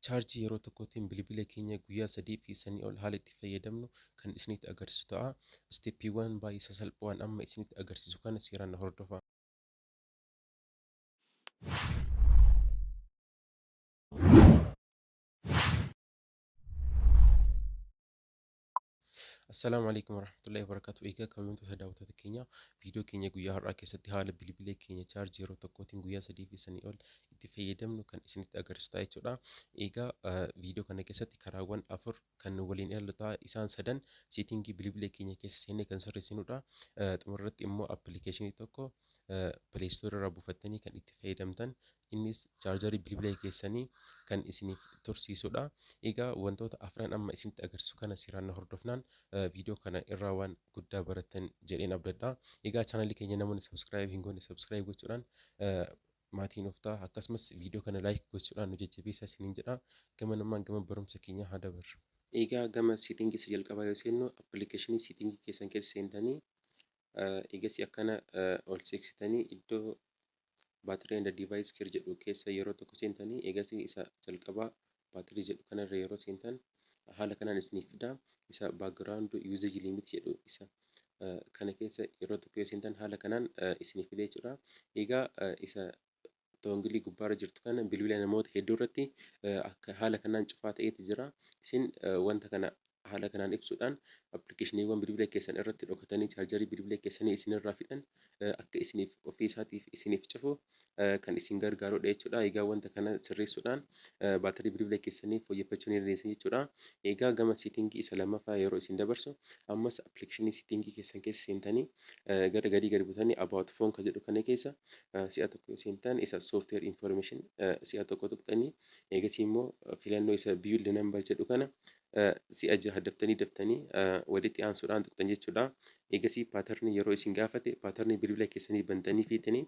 chaarjii yeroo tokkootiin bilbila keenya guyyaa 3 fi sanii ol haala itti fayyadamnu kan isinitti agarsiisu ta'a. Isteeppiiwwan baay'ee sasalphoowwan amma isinitti agarsiisu kana seeraan na hordofaa. Assalaamu alaikum warahmatullahi wabarakatuh. Egaa kabajamtoota daawwattoota keenya viidiyoo keenya guyyaa har'aa keessatti haala bilbila keenya chaarjii yeroo tokkootiin guyyaa 3 fi sanii ol itti fayyadamnu kan isinitti agarsiisu ta'a jechuudha. Egaa viidiyoo kana keessatti karaawwan 4 kan waliin ilaallu ta'a. Isaan sadan seetingii bilbila keenya keessa seennee kan sirreessinudha. Xumurratti immoo appilikeeshinii tokko pileestoorii irraa buufattanii kan itti fayyadamtan, innis chaarjarii bilbila keessanii kan isiniif tursiisudha. Egaa wantoota afran amma isinitti agarsiisu kana seeraan hordofnaan viidiyoo kana irraa waan guddaa barattan jedheen abdadha. Egaa chaanalii keenya namoonni sabskiraayib hin goone sabskiraayib gochuudhaan maatiin of ta'a. Akkasumas viidiyoo kana laayik gochuudhaan nu jajjabeessaa isiniin jedha. Gama namaan gama barumsa keenya haa dabarru. Egaa gama seetingii isa jalqabaa yoo seennu appilikeeshinii seetingii keessan keessa seentanii egasii akkana ol seeksitanii iddoo baatirii and device care jedhu keessa yeroo tokko seentanii egasii isa jalqabaa baatirii jedhu kanarra yeroo seentan haala kanaan isiniif fida. Isa background usage limit jedhu isa kana keessa yeroo tokko yoo seentan haala kanaan isiniif fida jechuudha. Egaa isa toongilii gubbaarra jirtu kana bilbila namoota hedduu irratti akka haala kanaan cufaa ta'eeti jira. Isin wanta kana haala kanaan ibsuudhaan appilikeeshiniiwwan bilbila keessan irratti dhokatanii chaarjarii bilbila keessanii isinirraa fixan akka isiniif ofii isaatiif isiniif cufu kan isin gargaarudha jechuudha. Egaa wanta kana sirreessuudhaan baatirii bilbila keessanii fooyyeffachuu ni dandeessan jechuudha. Egaa gama seetingii isa lammaffaa yeroo isin dabarsu ammas appilikeeshinii seetingii keessan keessa seentanii gara gadii gadi butanii about phone kan jedhu kana keessa si'a tokko yoo seentan isa software information si'a tokko tuqxanii eegasii immoo filannoo isa build number jedhu kana si'a jaha daftanii walitti aansuudhaan tuqxan jechuudha. Eegasii paatarnii yeroo isin gaafate paatarnii bilbila keessanii bantanii fiitanii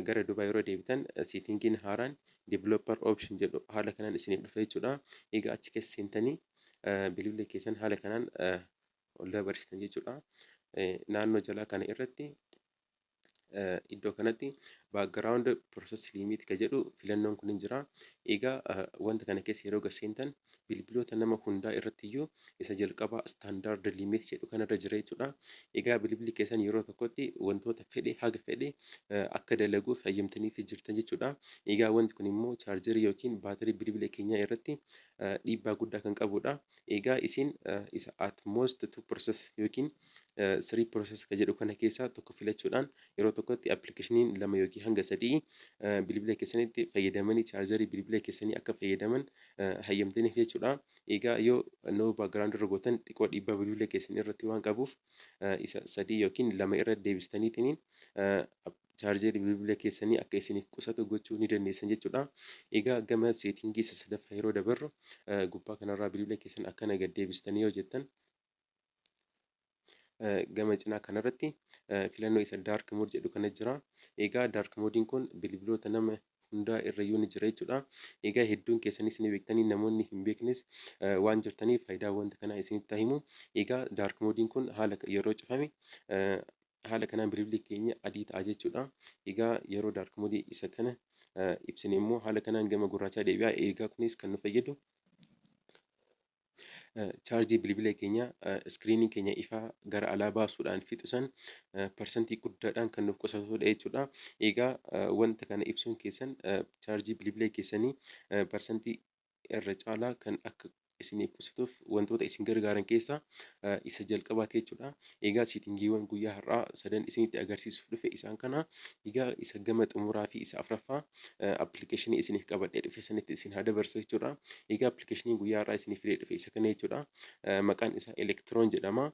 gara duubaa yeroo deebitan seetingiin haaraan developer option jedhu haala kanaan isiniif dhufa jechuudha. Egaa achi keessa seentanii bilbila keessan haala kanaan ol dabarsitan jechuudha. Naannoo jalaa kana irratti iddoo kanatti background process limit kan jedhu filannoon kun hin jira. Egaa wanta kana keessa yeroo seentan bilbiloota nama hundaa irratti iyyuu isa jalqabaa standard limit jedhu kanarra jira jechuudha. Egaa bilbilli keessan yeroo tokkotti wantoota fedhe haga fedhe akka dalaguuf hayyamtaniif jirtan jechuudha. Egaa wanti kun immoo chaarjarii yookiin baatirii bilbila keenyaa irratti dhiibbaa guddaa kan qabudha. Egaa isin isa at most 2 process yookiin 3 process kan jedhu kana keessaa tokko filachuudhaan yeroo tokkotti appilikeeshiniin lama yookiin hanga sadii bilbila keessanitti fayyadamanii chaarjarii bilbila keessanii akka fayyadaman hayyamtaniif jechuudha. Egaa yoo no background irra gootan xiqqoo dhiibbaa bilbila keessanii irratti waan qabuuf isa sadii yookiin lama irra deebistaniitiin chaarjarii bilbila keessanii akka isiniif qusatu gochuu ni dandeessan jechuudha. Egaa gama seetingii isa sadaffaa yeroo dabarru gubbaa kanarraa bilbila keessan akkana gad deebistanii yoo jettan gama cinaa kanarratti filannoo isa dark mode jedhu kana jira. Egaa dark modiin kun bilbiloota nama hundaa irrayyuu ni jira jechuudha. Egaa hedduun keessanis ni beektanii namoonni hin beeknes waan jirtaniif faayidaa wanta kanaa isinitti himu. Egaa dark modiin kun haala yeroo cufame haala kanaan bilbilli keenya adii ta'a jechuudha. Egaa yeroo dark modii isa kana ibsine immoo haala kanaan gama gurraachaa deebi'a. Egaa kunis kan nu fayyadu chaarjii bilbila keenya iskiriinii keenya ifaa gara alaa baasuudhaan fixusan parsantii guddaadhaan kan nuuf qusatudha jechuudha. Egaa wanta kana ibsuun keessan chaarjii bilbila keessanii parsantii irra caalaa kan akka isiniif qusatuuf wantoota isin gargaaran keessaa isa jalqabaati jechuudha. Egaa seetingiiwwan guyyaa har'aa sadan isinitti agarsiisuuf dhufe isaan kana. Egaa isa gama xumuraa fi isa afuraffaa appilikeeshinii isiniif qabadhee dhufe sanitti isin haa dabarsu jechuudha. Egaa appilikeeshinii guyyaa har'aa isiniif fidee dhufe isa kana jechuudha. Maqaan isaa elektiroon jedhama.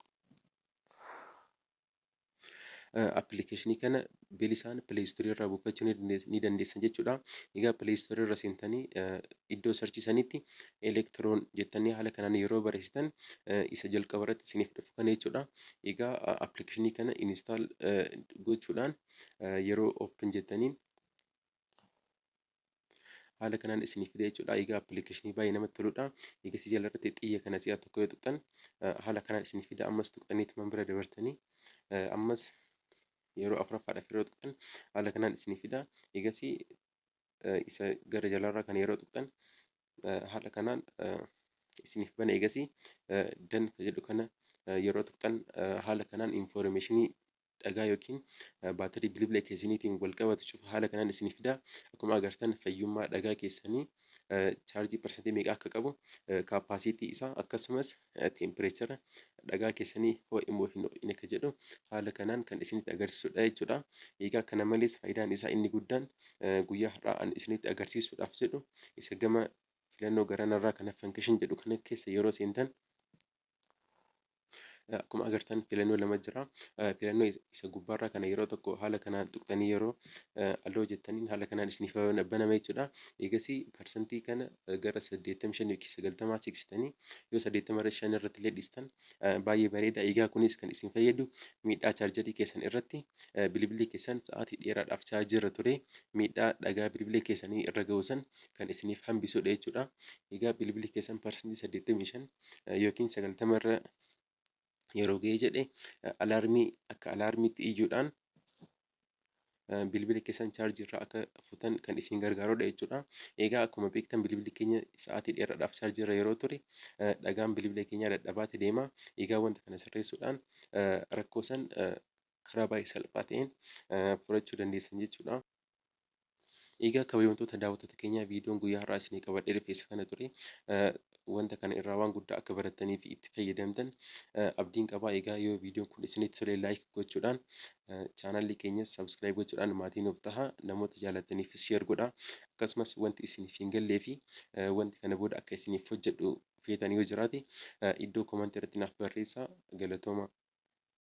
Appilikeeshinii kana bilisaan pileestoorii irraa buufachuu ni dandeessan jechuudha. Egaa pileestoorii irra seentanii iddoo sarchii sanitti elektiroon jettanii haala kanaan yeroo barreessitan isa jalqaba irratti isiniif dhufu kana jechuudha. Egaa appilikeeshinii kana install gochuudhaan yeroo open jettaniin haala kanaan isiniif fida jechuudha. Egaa appilikeeshinii baay'ee namatti toludha. Egaa si jalarratti xiyya kana si'a tokko yoo tuqxan haala kanaan isiniif fida. Ammas tuqxaniitu man bira dabartanii ammas yeroo afuraffaadhaaf yeroo tuqxan haala kanaan isiniif fida. Egasii isa gara jalaarraa kan yeroo tuqxan haala kanaan isiniif bana eegasii dan jedhu kana yeroo tuqxan haala kanaan informationii dhagaa yookiin baatirii bilbila keessaniitiin wal qabatu cufa haala kanaan isinii fida. Akkuma agartan fayyummaa dhagaa keessanii chaarjii parsantii meeqa akka qabu kaapaasitii isaa akkasumas teempireechara dhagaa keessanii ho'i moo hin ho'ine akka jedhu haala kanaan kan isinitti agarsiisudha jechuudha. Egaa kana malees faayidaan isaa inni guddaan guyyaa har'aa an isinitti agarsiisuudhaaf jedhu isa gama filannoo garanarraa kana fankishin jedhu kana keessa yeroo seentan akkuma agartan filannoo lama jira. Filannoo isa gubbaarraa kana yeroo tokko haala kanaan tuqxanii yeroo aloo jettaniin haala kanaan isiniif banama jechuudha. Eegasii parsantii kana gara 85 yookiin 90 siqsitanii yoo 85 irratti illee dhiistan baay'ee bareeda. Egaa kunis kan isin fayyadu miidhaa chaarjarii keessan irratti bilbilli keessan sa'aatii dheeraadhaaf chaarjii irra ture miidhaa dhagaa bilbila keessanii irra ga'u san kan isiniif hambisudha jechuudha. Egaa bilbilli keessan parsantii 85 yookiin 90 irra yeroo ga'ee jedhe alaarmii akka alaarmiitti iyyuudhaan bilbila keessan chaarjii irraa akka futan kan isin gargaarudha jechuudha. Egaa akkuma beektan bilbilli keenya sa'aatii dheeraadhaaf chaarjii irra yeroo ture dhagaan bilbila keenyaa dadhabaatti deema. Egaa wanta kana sirreessuudhaan rakkoo san karaa baay'ee salphaa ta'een furachuu dandeessan jechuudha. Egaa kabajamtoota daawwattoota keenyaa viidiyoon guyyaa har'aa isinii qabadhee dhufe isa kana ture. Wanta kana irraa waan guddaa akka baratanii fi itti fayyadamtan abdiin qabaa. Egaa yoo viidiyoon kun isinitti tole laayik gochuudhaan chaanalli keenyas sabskiraayib gochuudhaan maatii nuuf tahaa namoota jaalataniifis sheer godhaa. Akkasumas wanti isiniif hin gallee fi wanti kana booda akka isiniif hojjedhu feetan yoo jiraate iddoo koomantii irratti naaf barreessaa. Galatooma.